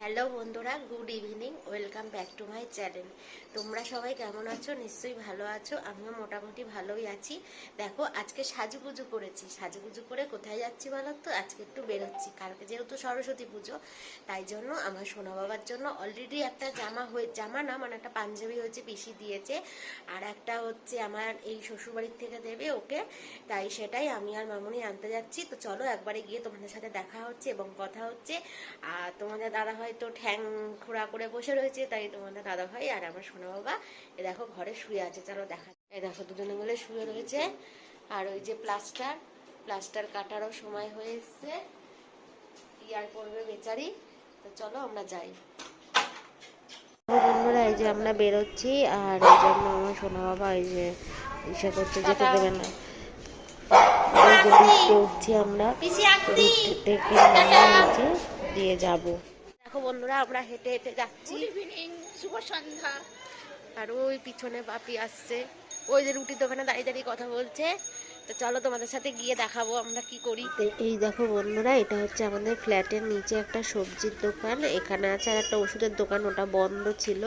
Hello বন্ধুরা, good evening. Welcome back to my channel. তোমরা সবাই কেমন আছো? নিশ্চয়ই ভালো আছো। আমিও মোটামুটি ভালোই আছি। দেখো, আজকে সাজুগুজু করেছি। সাজুগুজু করে কোথায় যাচ্ছি বলো তো? আজকে একটু বেরোচ্ছি। কালকে যেহেতু সরস্বতী পুজো, তাই জন্য আমার সোনা বাবার জন্য অলরেডি একটা জামা না, মানে একটা পাঞ্জাবি হয়েছে, পিসি দিয়েছে। আর একটা হচ্ছে আমার এই শ্বশুরবাড়ির থেকে দেবে ওকে। তাই সেটাই আমি আর মামুনি আনতে যাচ্ছি। তো চলো একবারে গিয়ে তোমাদের সাথে দেখা হচ্ছে এবং কথা হচ্ছে। আর তোমাদের দাদা ভাই তো ঠ্যাং খোঁড়া করে বসে রয়েছে, তাই তোমাদের দাদা ভাই আর আমার সোনা বাবা এ দেখো ঘরে শুয়ে আছে। চলো দেখা। এই দেখো দুজনে মিলে শুয়ে রয়েছে। আর ওই যে প্লাস্টার প্লাস্টার কাটারও সময় হয়ে এসছে, ইয়ার করবে বেচারি। তো চলো আমরা যাই। বন্ধুরা, এই যে আমরা বেরোচ্ছি। আর এই জন্য আমার সোনা বাবা এই যে ইসে করছে, যেতে দেবে না। উঠছি আমরা, নিচে দিয়ে যাব। দেখো বন্ধুরা, আমরা হেঁটে হেঁটে যাচ্ছি। শুভ সন্ধ্যা। আর ওই পিছনে বাপি আসছে, ওই যে রুটির দোকানে দাঁড়িয়ে দাঁড়িয়ে কথা বলছে। তো চলো তোমাদের সাথে গিয়ে দেখাবো আমরা কি করি। এই দেখো বন্ধুরা, এটা হচ্ছে আমাদের ফ্ল্যাটের নিচে একটা সবজির দোকান। এখানে আছে আর একটা ওষুধের দোকান, ওটা বন্ধ ছিল।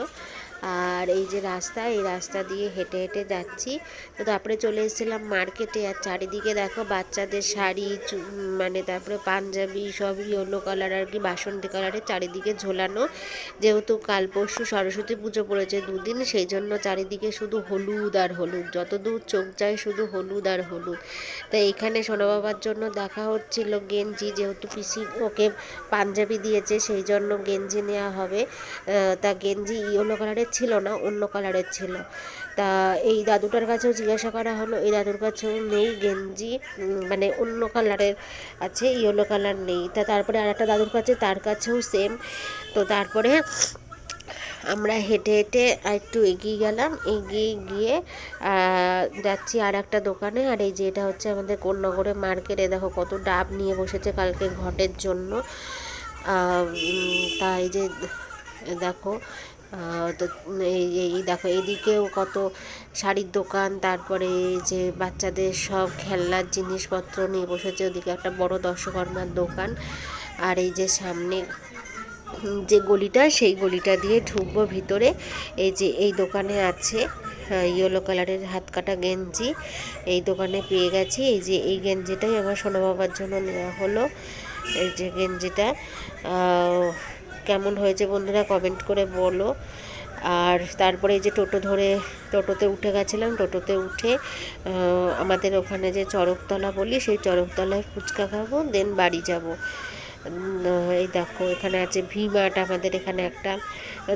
আর এই যে রাস্তা, এই রাস্তা দিয়ে হেঁটে হেঁটে যাচ্ছি। তো তারপরে চলে এসেছিলাম মার্কেটে। আর চারিদিকে দেখো বাচ্চাদের শাড়ি, মানে তারপরে পাঞ্জাবি, সব ইয়েলো কালার আর কি, বাসন্তী কালারের চারিদিকে ঝোলানো। যেহেতু কাল পরশু সরস্বতী পুজো পড়েছে দুদিন, সেই জন্য চারিদিকে শুধু হলুদ আর হলুদ, যতদূর চোখ যায় শুধু হলুদ আর হলুদ। তো এখানে সোনা বাবার জন্য দেখা হচ্ছিল গেঞ্জি, যেহেতু পিসি ওকে পাঞ্জাবি দিয়েছে সেই জন্য গেঞ্জি নেওয়া হবে। তা গেঞ্জি ইয়েলো কালারের ছিল না, অন্য কালারের ছিল। তা এই দাদুটার কাছেও জিজ্ঞাসা করা হলো, এই দাদুর কাছেও নেই গেঞ্জি, মানে অন্য কালারের আছে, ইয়েলো কালার নেই। তা তারপরে আর একটা দাদুর কাছে, তার কাছেও সেম। তো তারপরে আমরা হেঁটে হেঁটে একটু এগিয়ে গেলাম, এগিয়ে গিয়ে যাচ্ছি আর একটা দোকানে। আর এই যে এটা হচ্ছে আমাদের কোন্নগরে মার্কেটে, দেখো কত ডাব নিয়ে বসেছে কালকে ঘটের জন্য। তাই যে দেখো, তো এই দেখো এদিকেও কত শাড়ির দোকান, তারপরে যে বাচ্চাদের সব খেলনার জিনিসপত্র নিয়ে বসেছে। ওদিকে একটা বড় দশকর্মার দোকান। আর এই যে সামনে যে গলিটা, সেই গলিটা দিয়ে ঢুকবো ভিতরে। এই যে এই দোকানে আছে ইয়েলো কালারের হাত কাটা গেঞ্জি, এই দোকানে পেয়ে গেছি। এই যে এই গেঞ্জিটাই আমার সোনা বাবার জন্য নেওয়া হলো। এই যে গেঞ্জিটা কেমন হয়েছে বন্ধুরা কমেন্ট করে বলো। আর তারপরে এই যে টোটো ধরে টোটোতে উঠে গেছিলাম। টোটোতে উঠে আমাদের ওখানে যে চড়কতলা বলি, সেই চড়কতলায় ফুচকা খাবো, দেন বাড়ি যাব। এই দেখো এখানে আছে ভি মার্ট আমাদের এখানে একটা।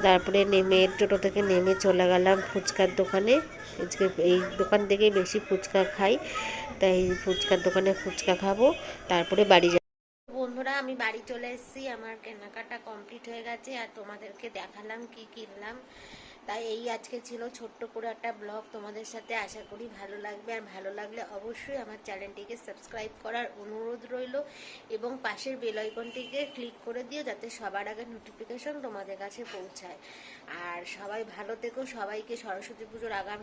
তারপরে নেমে টোটো থেকে নেমে চলে গেলাম ফুচকার দোকানে। আজকে এই দোকান থেকেই বেশি ফুচকা খাই, তাই ফুচকার দোকানে ফুচকা খাবো, তারপরে বাড়ি যাব। বন্ধুরা, আমি বাড়ি চলে এসেছি। আমার কেনাকাটা কমপ্লিট হয়ে গেছে আর তোমাদেরকে দেখালাম কি কিনলাম। তাই এই আজকে ছিল ছোট্ট করে একটা ব্লগ তোমাদের সাথে। আশা করি ভালো লাগবে। আর ভালো লাগলে অবশ্যই আমার চ্যানেলটিকে সাবস্ক্রাইব করার অনুরোধ রইল এবং পাশের বেল আইকনটিকে ক্লিক করে দিও, যাতে সবার আগে নোটিফিকেশন তোমাদের কাছে পৌঁছায়। আর সবাই ভালো থেকো। সবাইকে সরস্বতী পুজোর আগাম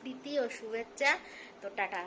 প্রীতি ও শুভেচ্ছা। তো টাটা।